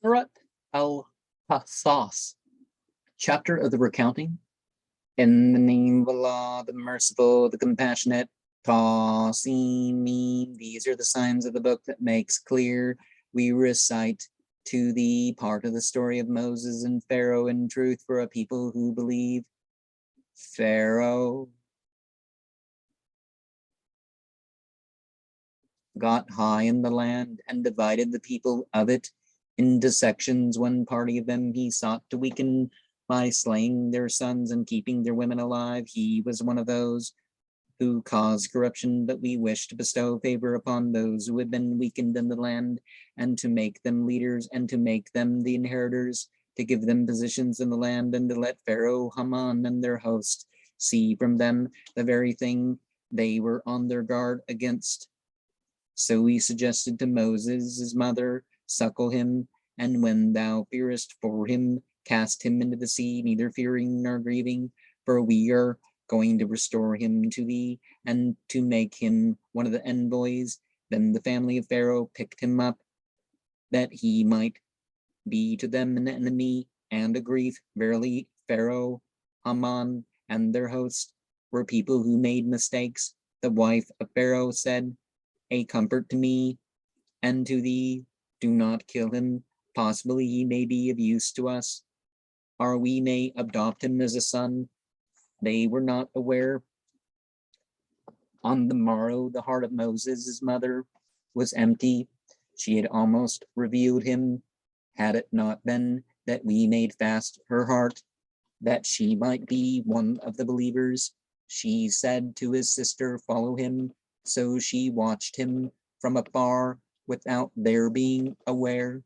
Surat al-Qasas, chapter of the Recounting. In the name of Allah, the Merciful, the Compassionate. Tasimeen. These are the signs of the book that makes clear. We recite to thee part of the story of Moses and Pharaoh in truth for a people who believe. Pharaoh got high in the land and divided the people of it into sections. One party of them he sought to weaken by slaying their sons and keeping their women alive. He was one of those who caused corruption, but we wish to bestow favor upon those who had been weakened in the land, and to make them leaders, and to make them the inheritors, to give them positions in the land, and to let Pharaoh, Haman, and their host see from them the very thing they were on their guard against. So he suggested to Moses, his mother, suckle him, and when thou fearest for him, cast him into the sea, neither fearing nor grieving, for we are going to restore him to thee, and to make him one of the envoys. Then the family of Pharaoh picked him up, that he might be to them an enemy and a grief. Verily, Pharaoh, Haman, and their host were people who made mistakes. The wife of Pharaoh said, a comfort to me and to thee, do not kill him. Possibly he may be of use to us, or we may adopt him as a son. They were not aware. On the morrow, the heart of Moses, his mother, was empty. She had almost revealed him, had it not been that we made fast her heart, that she might be one of the believers. She said to his sister, follow him. So she watched him from afar without their being aware.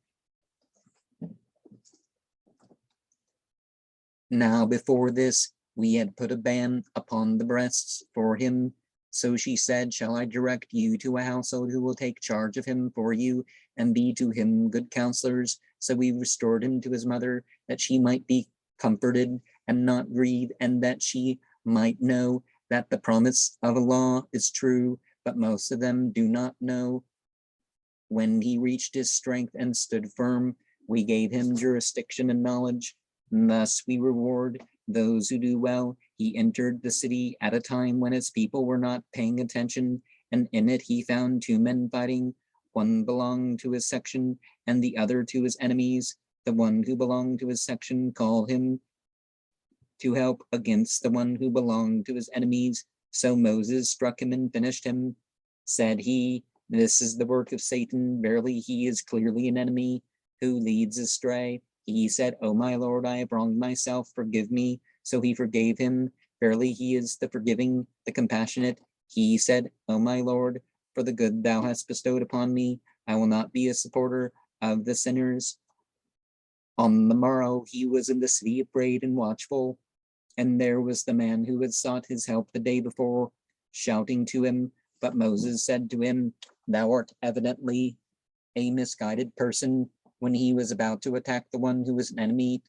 Now before this, we had put a ban upon the breasts for him. So she said, shall I direct you to a household who will take charge of him for you and be to him good counselors? So we restored him to his mother, that she might be comforted and not grieve, and that she might know that the promise of Allah is true, but most of them do not know. When he reached his strength and stood firm, we gave him jurisdiction and knowledge. And thus we reward those who do well. He entered the city at a time when its people were not paying attention, and in it he found two men fighting. One belonged to his section and the other to his enemies. The one who belonged to his section called him to help against the one who belonged to his enemies. So Moses struck him and finished him. Said he, this is the work of Satan. Verily he is clearly an enemy who leads astray. He said, O my Lord, I have wronged myself, forgive me. So he forgave him. Verily he is the forgiving, the compassionate. He said, O my Lord, for the good thou hast bestowed upon me, I will not be a supporter of the sinners. On the morrow he was in the city afraid and watchful, and there was the man who had sought his help the day before, shouting to him. But Moses said to him, thou art evidently a misguided person. When he was about to attack the one who was an enemy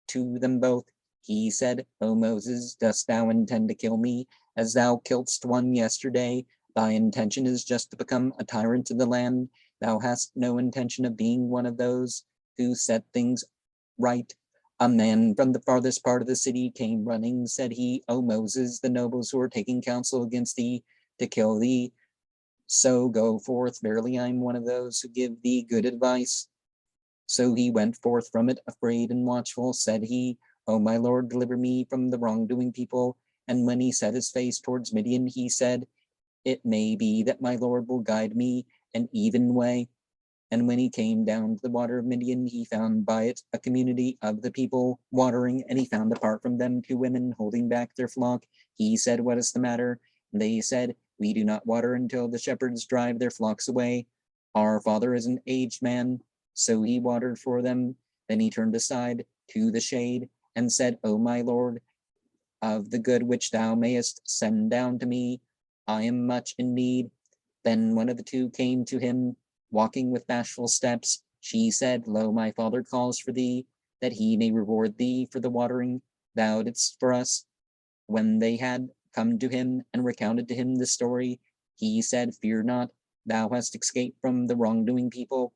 to them both, he said, O Moses, dost thou intend to kill me, as thou killedst one yesterday? Thy intention is just to become a tyrant in the land. Thou hast no intention of being one of those who set things right. A man from the farthest part of the city came running. Said he, O Moses, the nobles who are taking counsel against thee to kill thee. So go forth. Verily I am one of those who give thee good advice. So he went forth from it, afraid and watchful. Said he, O my Lord, deliver me from the wrongdoing people. And when he set his face towards Midian, he said, it may be that my Lord will guide me an even way. And when he came down to the water of Midian, he found by it a community of the people watering, and he found apart from them two women holding back their flock. He said, what is the matter? And they said, we do not water until the shepherds drive their flocks away. Our father is an aged man. So he watered for them. Then he turned aside to the shade and said, O my Lord, of the good which thou mayest send down to me, I am much in need. Then one of the two came to him, walking with bashful steps. She said, lo, my father calls for thee, that he may reward thee for the watering thou didst for us. When they had come to him and recounted to him the story, he said, fear not, thou hast escaped from the wrongdoing people.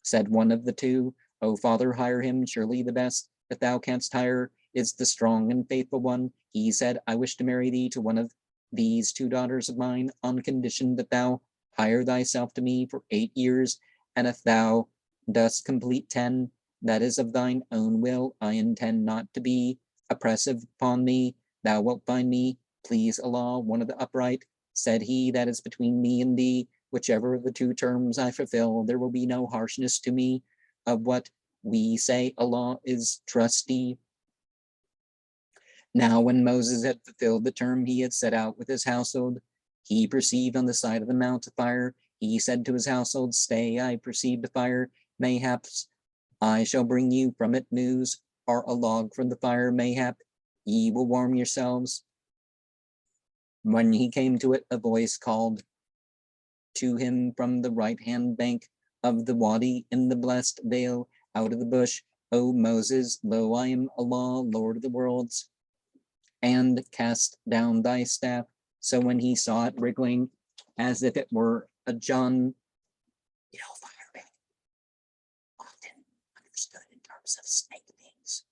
Said one of the two, O Father, hire him, surely the best that thou canst hire is the strong and faithful one. He said, I wish to marry thee to one of these 2 daughters of mine, on condition that thou hire thyself to me for 8 years, and if thou dost complete 10, that is of thine own will. I intend not to be oppressive upon thee. Thou wilt find me, please Allah, one of the upright. Said he, that is between me and thee. Whichever of the 2 terms I fulfill, there will be no harshness to me. Of what we say, Allah is trustee. Now when Moses had fulfilled the term he had set out with his household, he perceived on the side of the mount a fire. He said to his household, stay, I perceived a fire. Mayhaps I shall bring you from it news, or a log from the fire. Mayhap ye will warm yourselves. When he came to it, a voice called to him from the right-hand bank of the wadi in the blessed vale, out of the bush, O Moses, lo, I am Allah, Lord of the worlds, and cast down thy staff. So when he saw it wriggling as if it were a John, fire often understood in terms of snake things.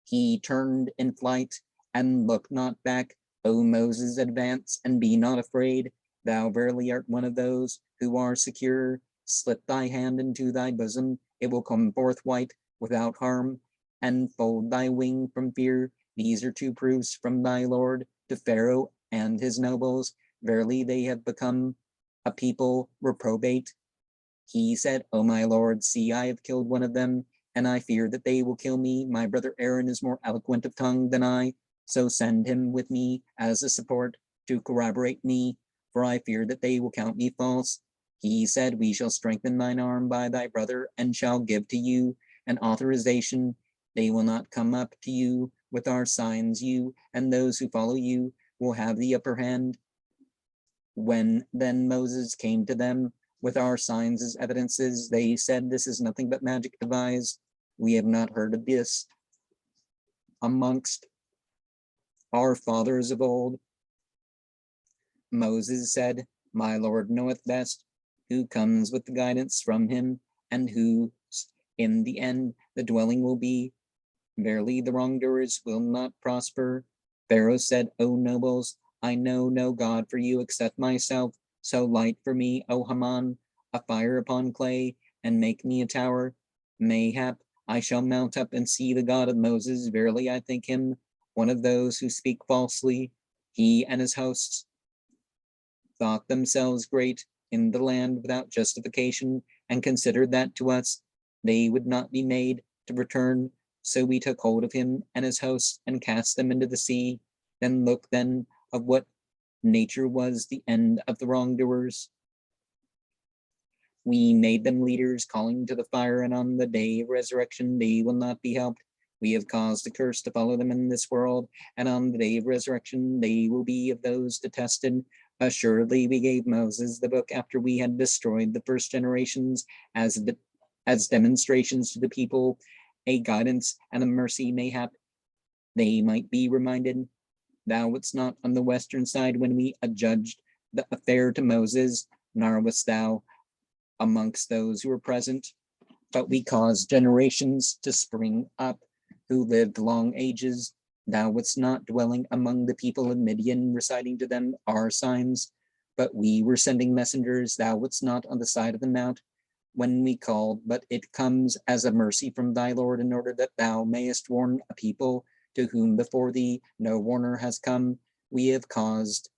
He turned in flight and looked not back. O Moses, advance and be not afraid. Thou verily art one of those who are secure. Slip thy hand into thy bosom, it will come forth white without harm, and fold thy wing from fear. These are 2 proofs from thy Lord to Pharaoh and his nobles. Verily they have become a people reprobate. He said, O my Lord, see, I have killed one of them, and I fear that they will kill me. My brother Aaron is more eloquent of tongue than I, so send him with me as a support to corroborate me, for I fear that they will count me false. He said, we shall strengthen thine arm by thy brother, and shall give to you an authorization. They will not come up to you with our signs. You and those who follow you will have the upper hand. When then Moses came to them with our signs as evidences, they said, this is nothing but magic devised. We have not heard of this amongst our fathers of old. Moses said, my Lord knoweth best who comes with the guidance from him, and who in the end the dwelling will be. Verily the wrongdoers will not prosper. Pharaoh said, O nobles, I know no God for you except myself, so light for me, O Haman, a fire upon clay, and make me a tower. Mayhap I shall mount up and see the God of Moses. Verily I think him one of those who speak falsely. He and his hosts thought themselves great in the land without justification, and considered that to us they would not be made to return. So we took hold of him and his hosts and cast them into the sea. Then look then of what nature was the end of the wrongdoers. We made them leaders, calling to the fire, and on the day of resurrection they will not be helped. We have caused a curse to follow them in this world, and on the day of resurrection they will be of those detested. Assuredly we gave Moses the book after we had destroyed the first generations as demonstrations to the people, a guidance and a mercy. Mayhap they might be reminded. Thou wast not on the western side when we adjudged the affair to Moses, nor wast thou amongst those who were present, but we caused generations to spring up who lived long ages. Thou wast not dwelling among the people of Midian, reciting to them our signs, but we were sending messengers. Thou wast not on the side of the mount when we called, but it comes as a mercy from thy Lord, in order that thou mayest warn a people to whom before thee no warner has come. We have caused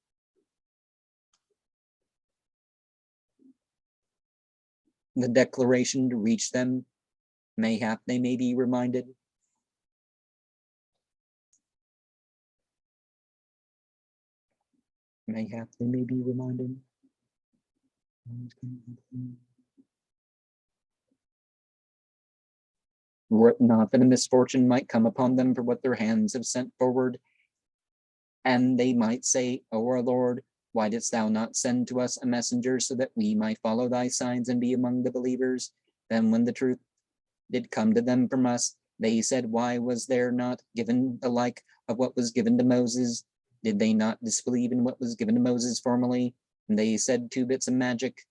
the declaration to reach them. Mayhap they may be reminded. Mayhap they may be reminded. Were it not that a misfortune might come upon them for what their hands have sent forward, and they might say, O our Lord, why didst thou not send to us a messenger so that we might follow thy signs and be among the believers? Then when the truth did come to them from us, they said, why was there not given the like of what was given to Moses? Did they not disbelieve in what was given to Moses formerly? And they said 2 bits of magic,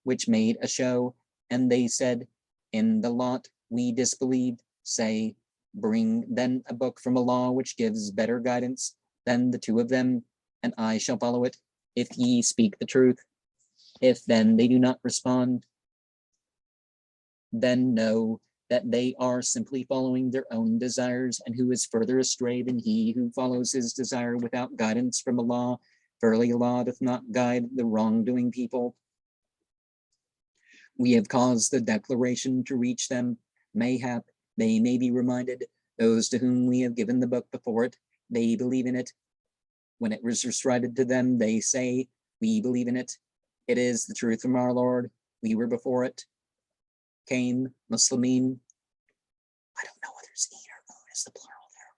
which made a show. And they said, in the lot we disbelieved, say, bring then a book from a law which gives better guidance than the two of them, and I shall follow it, if ye speak the truth. If then they do not respond, then know that they are simply following their own desires, and who is further astray than he who follows his desire without guidance from a law? Verily, a law doth not guide the wrongdoing people. We have caused the declaration to reach them. Mayhap they may be reminded, those to whom we have given the book before it, they believe in it. When it was recited to them, they say, we believe in it. It is the truth from our Lord. We were before it. Came, Muslimin. I don't know whether it's eat or own is the plural there.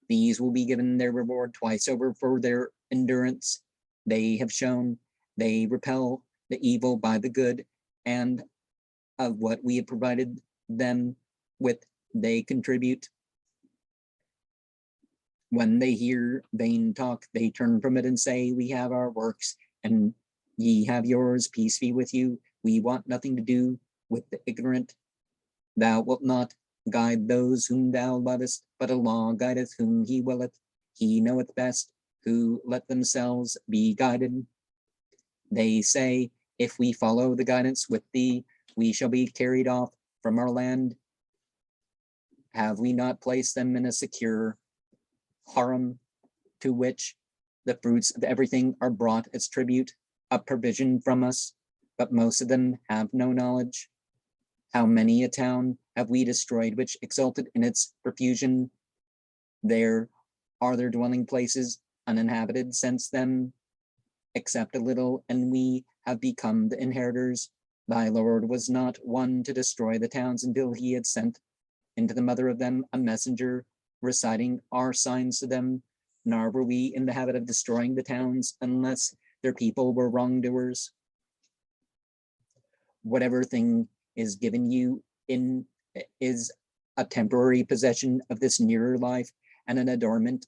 These will be given their reward twice over for their endurance. They have shown, they repel the evil by the good, and of what we have provided them with, they contribute. When they hear vain talk, they turn from it and say, we have our works, and ye have yours, peace be with you. We want nothing to do with the ignorant. Thou wilt not guide those whom thou lovest, but Allah guideth whom he willeth. He knoweth best who let themselves be guided. They say, if we follow the guidance with thee, we shall be carried off from our land. Have we not placed them in a secure haram, to which the fruits of everything are brought as tribute, a provision from us, but most of them have no knowledge? How many a town have we destroyed which exulted in its profusion? There are their dwelling places uninhabited since them, except a little, and we have become the inheritors. Thy Lord was not one to destroy the towns until he had sent into the mother of them a messenger, reciting our signs to them, nor were we in the habit of destroying the towns unless their people were wrongdoers. Whatever thing is given you in is a temporary possession of this nearer life and an adornment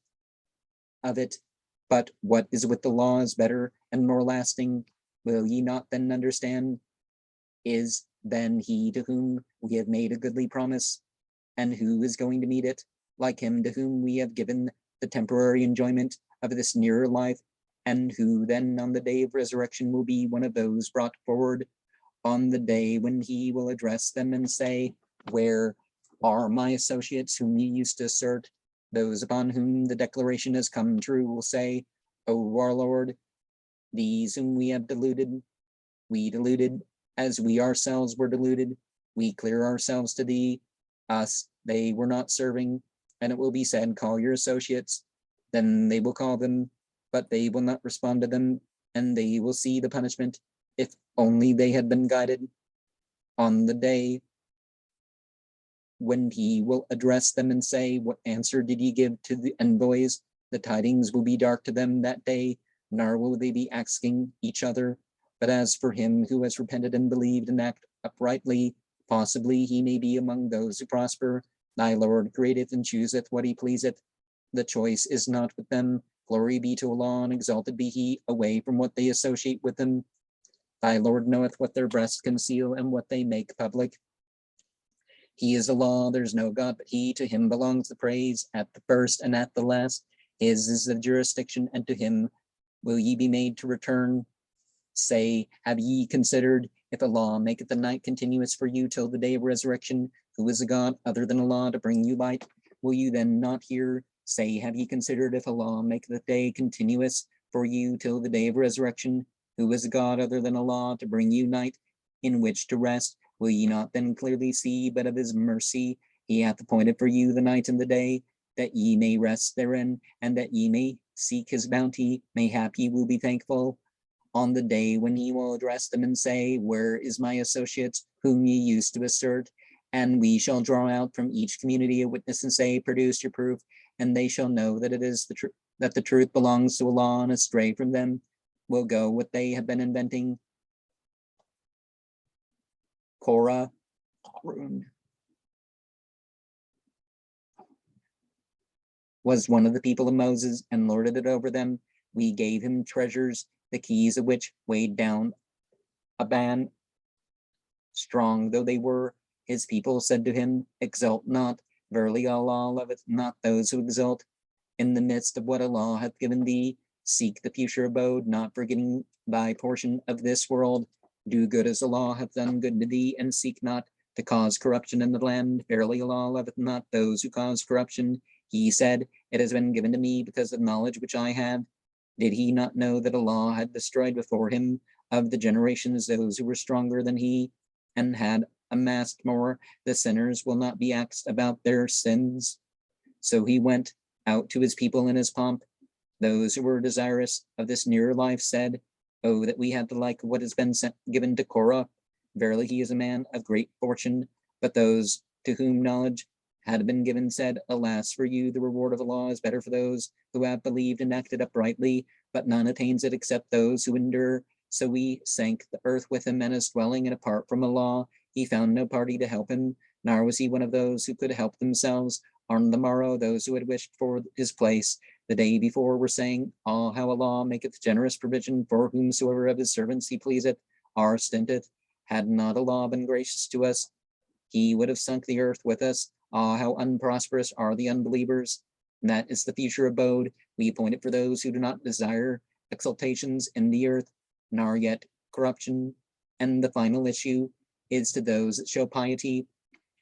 of it. But what is with the law is better and more lasting. Will ye not then understand? Is then he to whom we have made a goodly promise, and who is going to meet it, like him to whom we have given the temporary enjoyment of this nearer life, and who then on the day of resurrection will be one of those brought forward on the day when he will address them and say, where are my associates whom you used to assert? Those upon whom the declaration has come true will say, O our Lord, these whom we have deluded, we deluded as we ourselves were deluded. We clear ourselves to thee. Us they were not serving. And it will be said, call your associates. Then they will call them, but they will not respond to them, and they will see the punishment, if only they had been guided. On the day when he will address them and say, what answer did ye give to the envoys? The tidings will be dark to them that day, nor will they be asking each other. But as for him who has repented and believed and act uprightly, possibly he may be among those who prosper. Thy Lord createth and chooseth what he pleaseth. The choice is not with them. Glory be to Allah, and exalted be he away from what they associate with him. Thy Lord knoweth what their breasts conceal and what they make public. He is Allah, there is no God but he. To him belongs the praise at the first and at the last. His is the jurisdiction, and to him will ye be made to return. Say, have ye considered, if Allah maketh the night continuous for you till the day of resurrection, who is a God other than Allah to bring you light? Will you then not hear? Say, have ye considered, if Allah make the day continuous for you till the day of resurrection, who is a God other than Allah to bring you night in which to rest? Will ye not then clearly see, but of his mercy he hath appointed for you the night and the day, that ye may rest therein, and that ye may seek his bounty? Mayhap ye will be thankful on the day when he will address them and say, where is my associates whom ye used to assert? And we shall draw out from each community a witness and say, produce your proof, and they shall know that it is that the truth belongs to Allah, and astray from them will go what they have been inventing. Korah, Harun, was one of the people of Moses and lorded it over them. We gave him treasures, the keys of which weighed down a ban, strong though they were, His people said to him, exult not, verily Allah loveth not those who exult. In the midst of what Allah hath given thee, seek the future abode, not forgetting thy portion of this world. Do good as Allah hath done good to thee, and seek not to cause corruption in the land. Verily Allah loveth not those who cause corruption. He said, it has been given to me because of knowledge which I have. Did he not know that Allah had destroyed before him of the generations those who were stronger than he, and had amassed more? The sinners will not be asked about their sins. So he went out to his people in his pomp. Those who were desirous of this nearer life said, oh, that we had the like of what has been given to Korah. Verily he is a man of great fortune. But those to whom knowledge had been given said, alas for you, the reward of Allah is better for those who have believed and acted uprightly, but none attains it except those who endure. So we sank the earth with him and his dwelling, and apart from Allah, he found no party to help him, nor was he one of those who could help themselves. On the morrow, those who had wished for his place the day before were saying, ah, how Allah maketh generous provision for whomsoever of his servants he pleaseth, or stinteth. Had not Allah been gracious to us, he would have sunk the earth with us. Ah, how unprosperous are the unbelievers. And that is the future abode we appointed for those who do not desire exaltations in the earth, nor yet corruption. And the final issue is to those that show piety.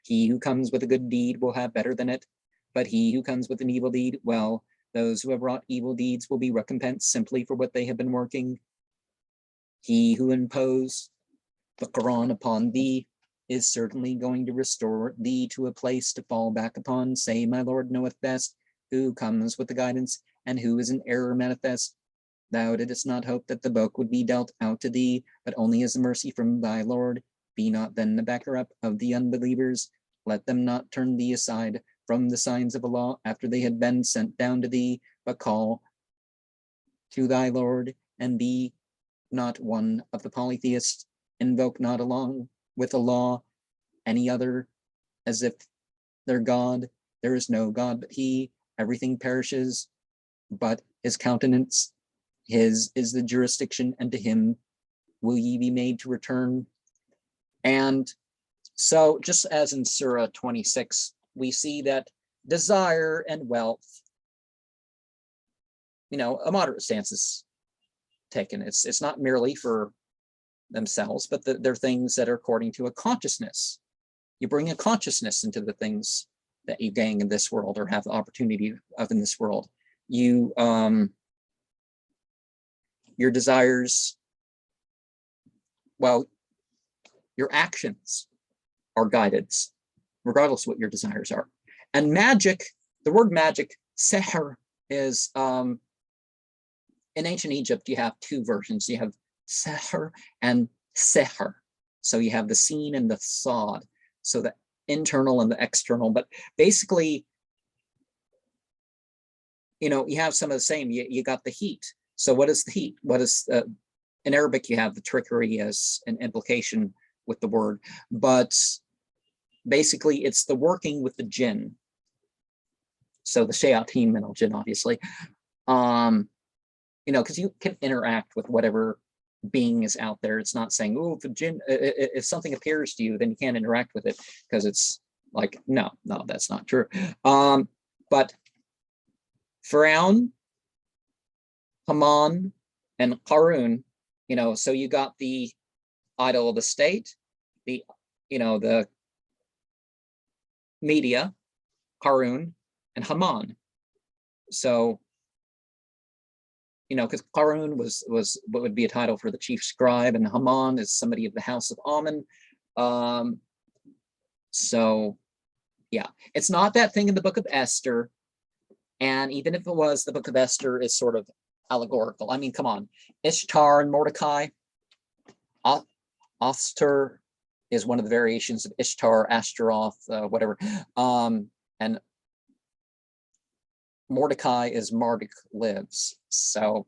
He who comes with a good deed will have better than it, but he who comes with an evil deed, well, those who have wrought evil deeds will be recompensed simply for what they have been working. He who imposed the Qur'an upon thee is certainly going to restore thee to a place to fall back upon. Say, my Lord knoweth best who comes with the guidance and who is in error manifest. Thou didst not hope that the book would be dealt out to thee, but only as a mercy from thy Lord. Be not then the backer up of the unbelievers. Let them not turn thee aside from the signs of Allah after they had been sent down to thee, but call to thy Lord, and be not one of the polytheists. Invoke not along with Allah any other as if their God. There is no God but he. Everything perishes but his countenance. His is the jurisdiction, and to him will ye be made to return. And so just as in Surah 26, we see that desire and wealth, a moderate stance is taken. It's not merely for themselves, but they're things that are according to a consciousness. You bring a consciousness into the things that you gain in this world or have the opportunity of in this world. You, your desires, well, your actions are guided, regardless of what your desires are. And magic, the word magic, seher, is, in ancient Egypt, you have two versions. You have seher and seher. So you have the seen and the sod. So the internal and the external. But basically, you have some of the same. You got the heat. So what is the heat? What is, in Arabic, you have the trickery as an implication with the word. But basically, it's the working with the jinn. So the shayateen min al jinn, obviously. Because you can interact with whatever being is out there. It's not saying, oh, if a jinn, if something appears to you, then you can't interact with it, because it's like, no, that's not true. But Pharaoh, Haman, and Qarun, so you got the idol of the state, the media, Qarun, and Haman. So, because Qarun was what would be a title for the chief scribe, and Haman is somebody of the house of Ammon. So, yeah, it's not that thing in the book of Esther. And even if it was, the book of Esther is sort of allegorical. I mean, come on, Ishtar and Mordecai. Osther is one of the variations of Ishtar, Ashtaroth, whatever. And Mordecai is Marduk lives. So,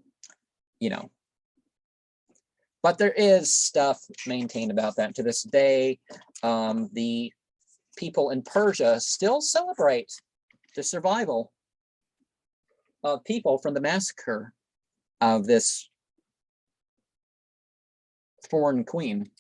but there is stuff maintained about that to this day. The people in Persia still celebrate the survival of people from the massacre of this foreign queen.